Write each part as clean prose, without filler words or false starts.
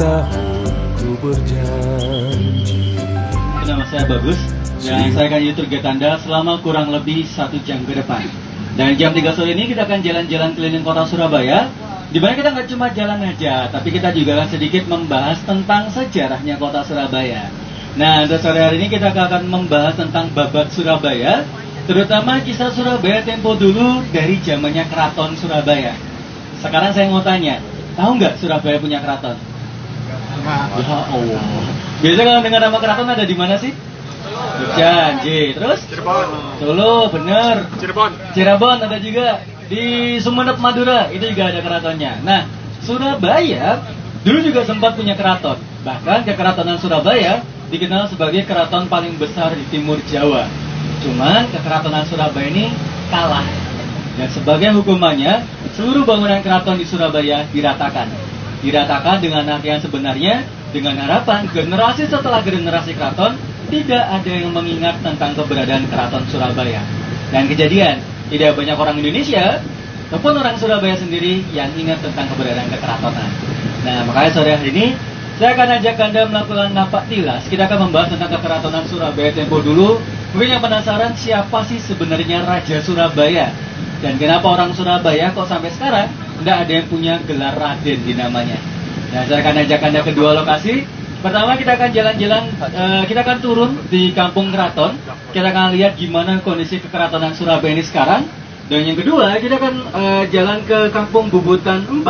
tahun ku berjanji. Nama saya Bagus dan saya akan jadi tour guide Anda selama kurang lebih 1 jam ke depan. Dan jam 3 sore ini kita akan jalan-jalan keliling kota Surabaya, di mana kita nggak cuma jalan aja, tapi kita juga akan sedikit membahas tentang sejarahnya kota Surabaya. Nah, untuk sore hari ini kita akan membahas tentang babat Surabaya, terutama kisah Surabaya tempo dulu dari zamannya Keraton Surabaya. Sekarang saya mau tanya, tahu nggak Surabaya punya keraton? Ya Allah. Biasanya kalau dengar nama keraton ada di mana sih? Jogja, terus? Cirebon. Solo, bener. Cirebon. Ada juga di Sumeneb, Madura, itu juga ada keratonnya. Nah, Surabaya dulu juga sempat punya keraton. Bahkan kekeratonan Surabaya dikenal sebagai keraton paling besar di timur Jawa. Cuman kekeratonan Surabaya ini kalah. Dan sebagai hukumannya, seluruh bangunan keraton di Surabaya diratakan. Diratakan dengan artian sebenarnya, dengan harapan generasi setelah generasi keraton tidak ada yang mengingat tentang keberadaan keraton Surabaya. Dan kejadian, tidak banyak orang Indonesia ataupun orang Surabaya sendiri yang ingat tentang keberadaan kekeratonan. Nah, makanya sore hari ini saya akan ajak Anda melakukan napak tilas. Kita akan membahas tentang kekeratonan Surabaya tempo dulu. Mungkin yang penasaran siapa sih sebenarnya Raja Surabaya, dan kenapa orang Surabaya kok sampai sekarang tidak ada yang punya gelar Raden di namanya. Nah, saya akan ajak Anda ke 2 lokasi. Pertama kita akan jalan-jalan, kita akan turun di Kampung Keraton. Kita akan lihat gimana kondisi kekeratonan Surabaya ini sekarang. Dan yang kedua kita akan jalan ke Kampung Bubutan 4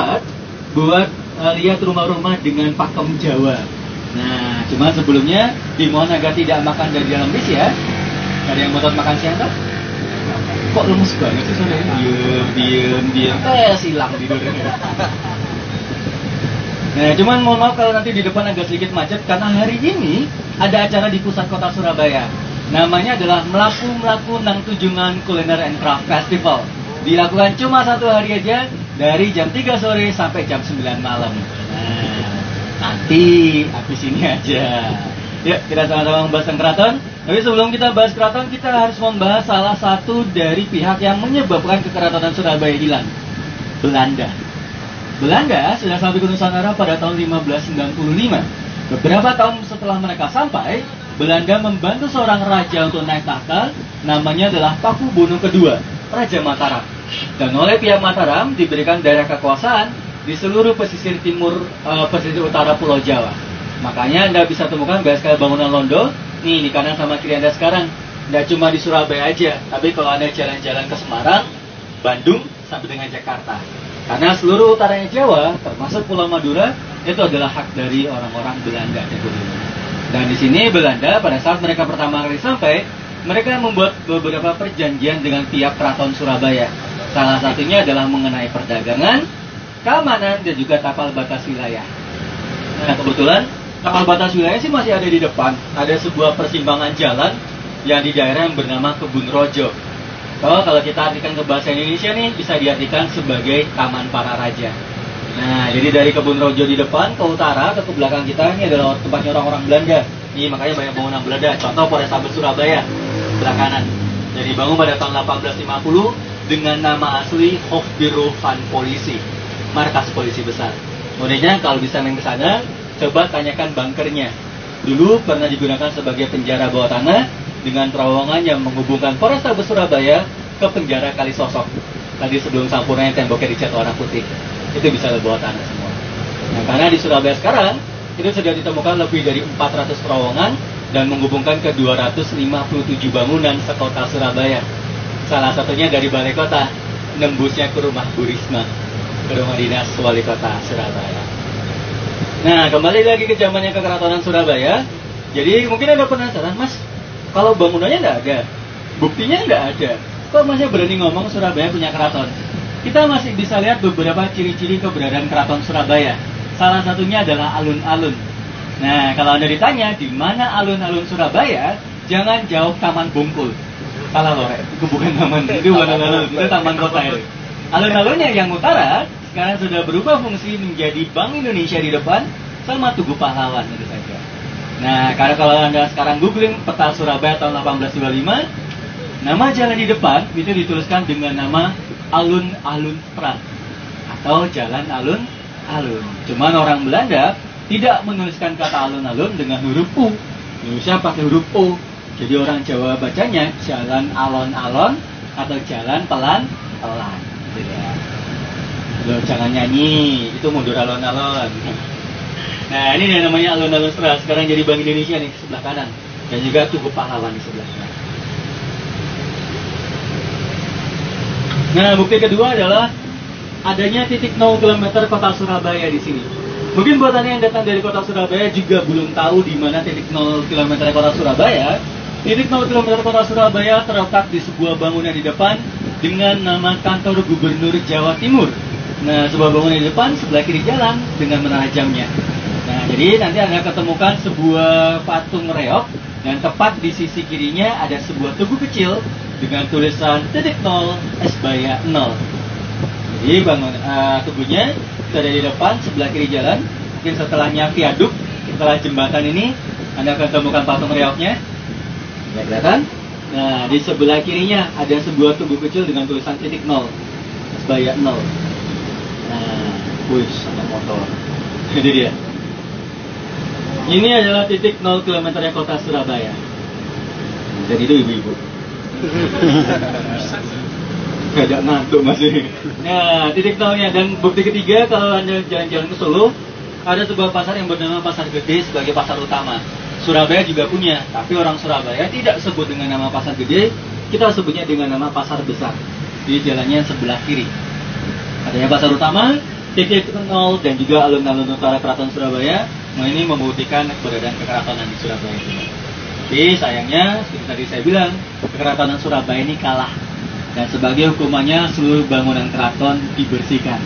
buat lihat rumah-rumah dengan pakem Jawa. Nah, cuma sebelumnya dimohon agar tidak makan dari dalam bis ya. Ada yang mau makan siang tak? Kok lemes banget sih sore ini? Diam. Silang tidurnya. Nah, cuman mohon maaf kalau nanti di depan agak sedikit macet karena hari ini ada acara di pusat kota Surabaya. Namanya adalah Melaku Nang Tujungan Kuliner and Craft Festival. Dilakukan cuma 1 hari aja dari jam 3 sore sampai jam 9 malam. Nah, nanti habis ini aja. Yuk, kita sama-sama membahas tentang keraton. Tapi sebelum kita bahas keraton, kita harus membahas salah satu dari pihak yang menyebabkan kekeratonan Surabaya hilang. Belanda sudah sampai ke Nusantara pada tahun 1595. Beberapa tahun setelah mereka sampai, Belanda membantu seorang raja untuk naik tahta. Namanya adalah Pakubuwono II, Raja Mataram. Dan oleh pihak Mataram diberikan daerah kekuasaan di seluruh pesisir utara Pulau Jawa. Makanya Anda bisa temukan banyak sekali bangunan Londo. Nih, di kanan sama kiri Anda sekarang. Tidak cuma di Surabaya aja, tapi kalau Anda jalan-jalan ke Semarang, Bandung, sampai dengan Jakarta. Karena seluruh utaranya Jawa, termasuk Pulau Madura, itu adalah hak dari orang-orang Belanda. Dan di sini Belanda pada saat mereka pertama kali sampai, mereka membuat beberapa perjanjian dengan pihak Keraton Surabaya. Salah satunya adalah mengenai perdagangan, keamanan, dan juga tapal batas wilayah. Nah, kebetulan tapal batas wilayah sih masih ada di depan. Ada sebuah persimpangan jalan yang di daerah yang bernama Kebun Rojo. Kalau kita artikan ke bahasa Indonesia nih, bisa diartikan sebagai Taman Para Raja. Nah, jadi dari Kebun Rojo di depan ke utara, ke belakang kita, ini adalah tempatnya orang-orang Belanda. Ini makanya banyak bangunan Belanda. Contoh Polrestabes Surabaya, sebelah kanan. Jadi dibangun pada tahun 1850 dengan nama asli Hofbiro van Politie, markas polisi besar. Kemudian kalau bisa main ke sana, coba tanyakan bunkernya. Dulu pernah digunakan sebagai penjara bawah tanah dengan terowongan yang menghubungkan Polrestabes Surabaya ke penjara Kalisosok. Tadi sebelum sampurnya temboknya dicat warna putih. Itu bisa bawah tanah semua. Nah, karena di Surabaya sekarang itu sudah ditemukan lebih dari 400 terowongan dan menghubungkan ke 257 bangunan sekota Surabaya. Salah satunya dari Balai Kota, nembusnya ke rumah Bu Risma, ke rumah dinas Wali Kota Surabaya. Nah, kembali lagi ke zamannya kekeratonan Surabaya. Jadi mungkin Anda penasaran, Mas, kalau bangunannya nggak ada, buktinya nggak ada, kok masih berani ngomong Surabaya punya keraton? Kita masih bisa lihat beberapa ciri-ciri keberadaan keraton Surabaya. Salah satunya adalah alun-alun. Nah, kalau Anda ditanya di mana alun-alun Surabaya, jangan jauh Taman Bungkul. Salah loh, itu bukan taman, itu bukan alun-alun, itu taman kota itu. Alun-alunnya yang utara sekarang sudah berubah fungsi menjadi Bank Indonesia di depan sama Tugu Pahlawan, itu saja. Nah, karena kalau Anda sekarang googling peta Surabaya tahun 1825, nama jalan di depan itu dituliskan dengan nama Alun-Alun Straat atau Jalan Alun-Alun. Cuman orang Belanda tidak menuliskan kata alun-alun dengan huruf U, nulisnya pakai huruf O. Jadi orang Jawa bacanya jalan alon-alon atau jalan pelan-pelan. Gitu ya. Loh, jangan nyanyi, itu mundur alon-alon. Nah, ini yang namanya alun-alun sekarang jadi Bank Indonesia nih sebelah kanan, dan juga Tugu Pahlawan di sebelah kanan. Nah, bukti kedua adalah adanya titik 0 km kota Surabaya di sini. Mungkin buat Anda yang datang dari kota Surabaya juga belum tahu di mana titik 0 km kota Surabaya. Titik 0 km kota Surabaya terletak di sebuah bangunan di depan dengan nama kantor Gubernur Jawa Timur. Nah, sebuah bangunan di depan, sebelah kiri jalan dengan menara jamnya. Nah, jadi nanti Anda ketemukan sebuah patung reok dan tepat di sisi kirinya ada sebuah tugu kecil dengan tulisan titik 0 Esbaya 0. Jadi tugunya ada di depan, sebelah kiri jalan. Mungkin setelahnya viaduk, setelah jembatan ini Anda akan temukan patung reoknya. Ya, kelihatan? Nah, di sebelah kirinya ada sebuah tugu kecil dengan tulisan titik 0 Esbaya 0. Nah, wih, ada motor. Jadi dia. Ini adalah titik 0 km kota Surabaya. Jadi itu ibu-ibu. Gak ngantuk masih. Nah, titik 0-nya. Dan bukti ketiga, kalau Anda jalan-jalan ke Solo, ada sebuah pasar yang bernama Pasar Gede sebagai pasar utama. Surabaya juga punya, tapi orang Surabaya tidak sebut dengan nama Pasar Gede, kita sebutnya dengan nama Pasar Besar. Di jalannya sebelah kiri. Adanya pasar utama, titik 0 dan juga alun-alun utara Keraton Surabaya. Nah, ini membuktikan keberadaan kekeratonan di Surabaya. Tapi sayangnya, seperti tadi saya bilang, kekeratonan Surabaya ini kalah. Dan sebagai hukumannya, seluruh bangunan keraton dibersihkan.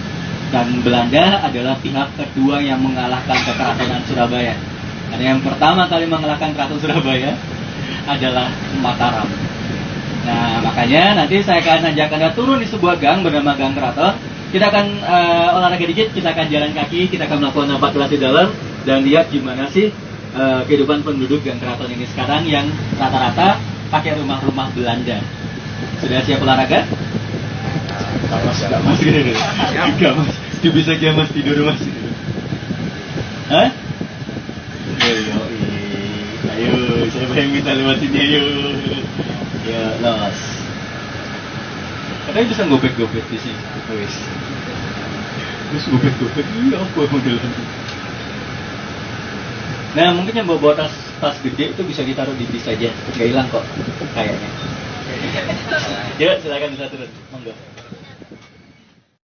Dan Belanda adalah pihak kedua yang mengalahkan kekeratonan Surabaya. Karena yang pertama kali mengalahkan keraton Surabaya adalah Mataram. Nah, makanya nanti saya akan ajak Anda turun di sebuah gang bernama Gang Keraton. Kita akan olahraga dikit, kita akan jalan kaki, kita akan melakukan napak kelas di dalam dan lihat gimana sih kehidupan penduduk Gang Keraton ini sekarang yang rata-rata pakai rumah-rumah Belanda. Sudah siap olahraga? Mas gini nih. Enggak, Mas. Bisa kia Mas tidur, Mas. Hah? Ayo, siapa yang minta lewat sini, ayo. Ya, los. Katanya bisa ngopek-ngopek di sini. Terus ngopek-ngopek, iya apa modelnya. Nah, mungkin yang bawa tas gede itu bisa ditaruh di bis aja. Nggak hilang kok, kayaknya. Yuk, silakan bisa turun. Monggo.